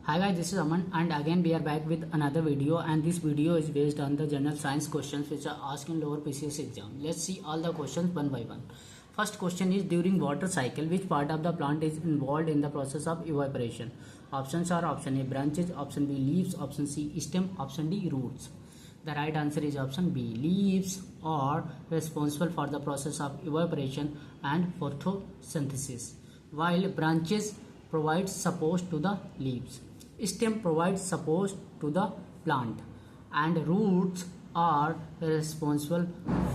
Hi guys, this is Aman and again we are back with another video, and this video is based on the general science questions which are asked in lower PCS exam. Let's see all the questions one by one. First question is, during water cycle which part of the plant is involved in the process of evaporation? Options are option A branches, option B leaves, option C stem, option D roots. The right answer is option B. Leaves are responsible for the process of evaporation and photosynthesis, while branches provide support to the leaves. Stem provides support to the plant, and roots are responsible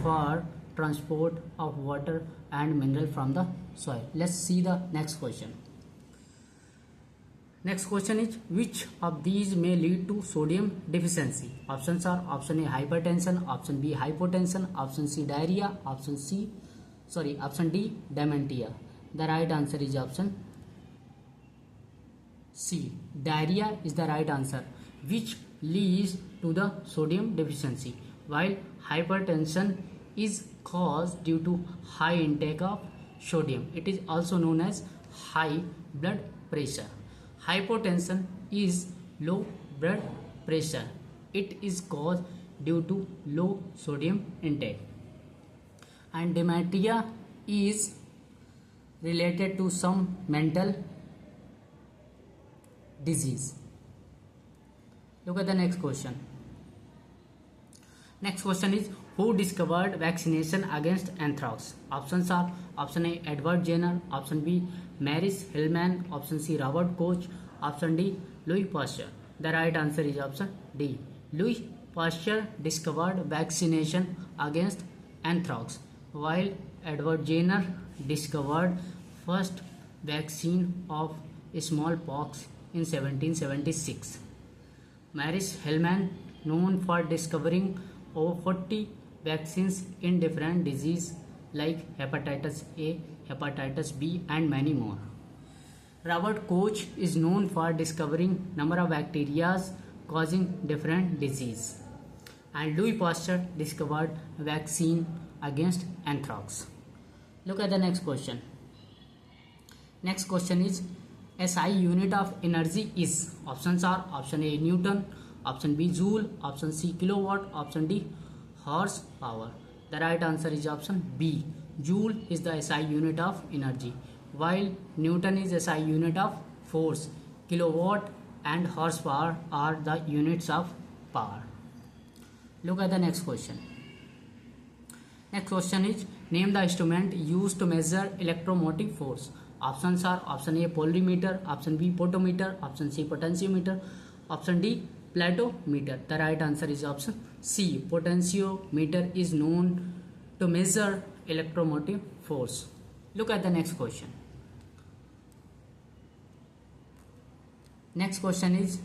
for transport of water and mineral from the soil. Let's see the next question. Next question is, which of these may lead to sodium deficiency? Options are option A hypertension, option B hypotension, option C diarrhea, option D dementia. The right answer is option C. Diarrhea is the right answer, which leads to the sodium deficiency, while hypertension is caused due to high intake of sodium. It is also known as high blood pressure. Hypotension is low blood pressure. It is caused due to low sodium intake. And dementia is related to some mental disease. Look at the next question. Next question is, who discovered vaccination against anthrax? Options are option A Edward Jenner, option B Maris Hillman, option C Robert Koch, option D Louis Pasteur. The right answer is option D. Louis Pasteur discovered vaccination against anthrax, while Edward Jenner discovered first vaccine of smallpox in 1776. Maris Hillman, known for discovering over 40 vaccines in different diseases like hepatitis A, hepatitis B and many more. Robert Koch is known for discovering number of bacteria causing different disease. And Louis Pasteur discovered vaccine against anthrax. Look at the next question. Next question is, SI unit of energy is? Options are option A Newton, option B Joule, option C kilowatt, option D horsepower. The right answer is option B. Joule is the SI unit of energy, while Newton is SI unit of force. Kilowatt and horsepower are the units of power. Look at the next question. Next question is, name the instrument used to measure electromotive force. Options are option A polarimeter, option B potentiometer, option C potentiometer, option D platometer. The right answer is option C. Potentiometer is known to measure electromotive force. Look at the next question. Next question is,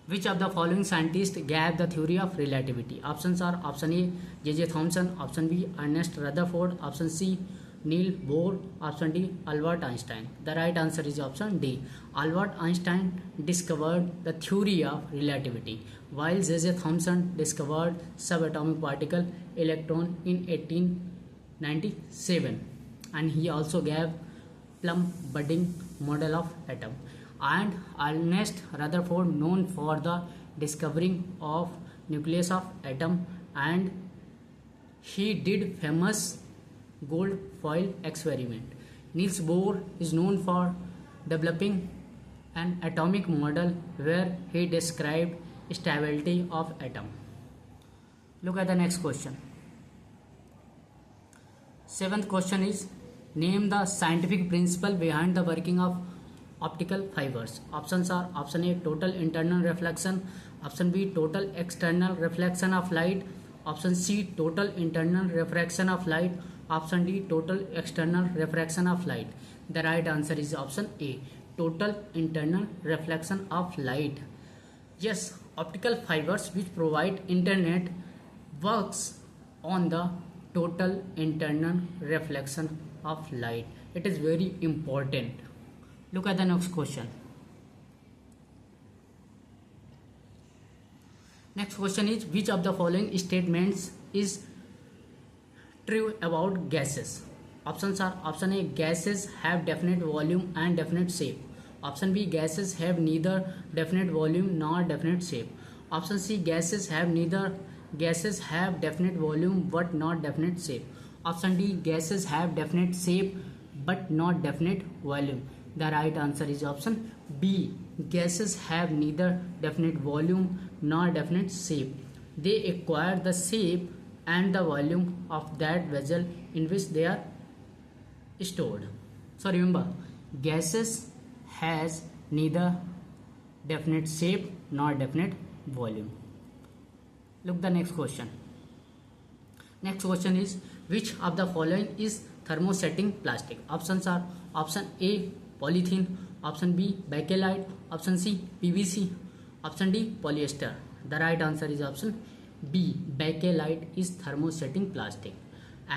which of the following scientists gave the theory of relativity? Options are option A J.J. Thomson, option B Ernest Rutherford, option C Niels Bohr, option D Albert Einstein. The right answer is option D. Albert Einstein discovered the theory of relativity, while J.J. Thomson discovered subatomic particle electron in 1897, and he also gave plum budding model of atom. And Ernest Rutherford, known for the discovering of nucleus of atom, and he did famous gold foil experiment. Niels Bohr is known for developing an atomic model where he described stability of atom. Look at the next question. Seventh question is, name the scientific principle behind the working of optical fibers. Options are option A total internal reflection, option B total external reflection of light, option C total internal refraction of light, option D total external refraction of light. The right answer is option A total internal reflection of light. Yes, optical fibers which provide internet works on the total internal reflection of light. It is very important. Look at the next question. Next question is, which of the following statements is true about gases? Options are: option A, gases have definite volume and definite shape. Option B, gases have neither definite volume nor definite shape. Option C, gases have definite volume but not definite shape. Option D, gases have definite shape but not definite volume. The right answer is option B. Gases have neither definite volume nor definite shape. They acquire the shape and the volume of that vessel in which they are stored. So remember, gases has neither definite shape nor definite volume. Look the next question. Next question is, which of the following is thermosetting plastic? Options are: option A, polythene; option B, bakelite; option C, PVC; option D, polyester. The right answer is option B. Bakelite is thermosetting plastic,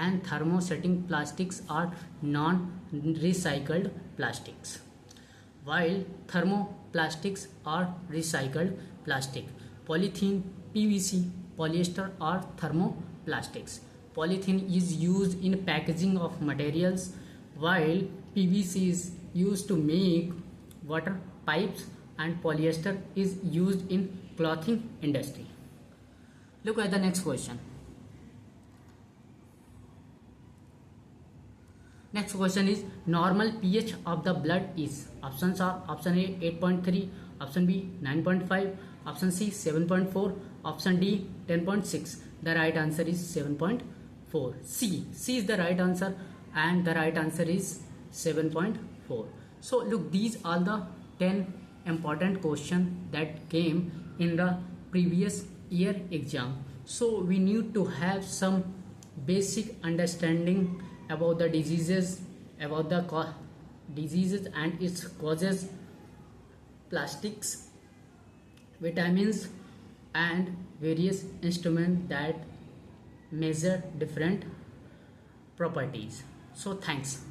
and thermosetting plastics are non-recycled plastics, while thermoplastics are recycled plastic. Polythene, PVC, polyester are thermoplastics. Polythene is used in packaging of materials, while PVC is used to make water pipes, and polyester is used in clothing industry. Look at the next question. Next question is, normal pH of the blood is. Options are: option A 8.3, option B 9.5, option C 7.4, option D 10.6. The right answer is 7.4. C is the right answer, and the right answer is 7.4. So look, these are the 10 important questions that came in the previous year exam. So we need to have some basic understanding about the diseases, diseases and its causes, plastics, vitamins, and various instruments that measure different properties. So thanks.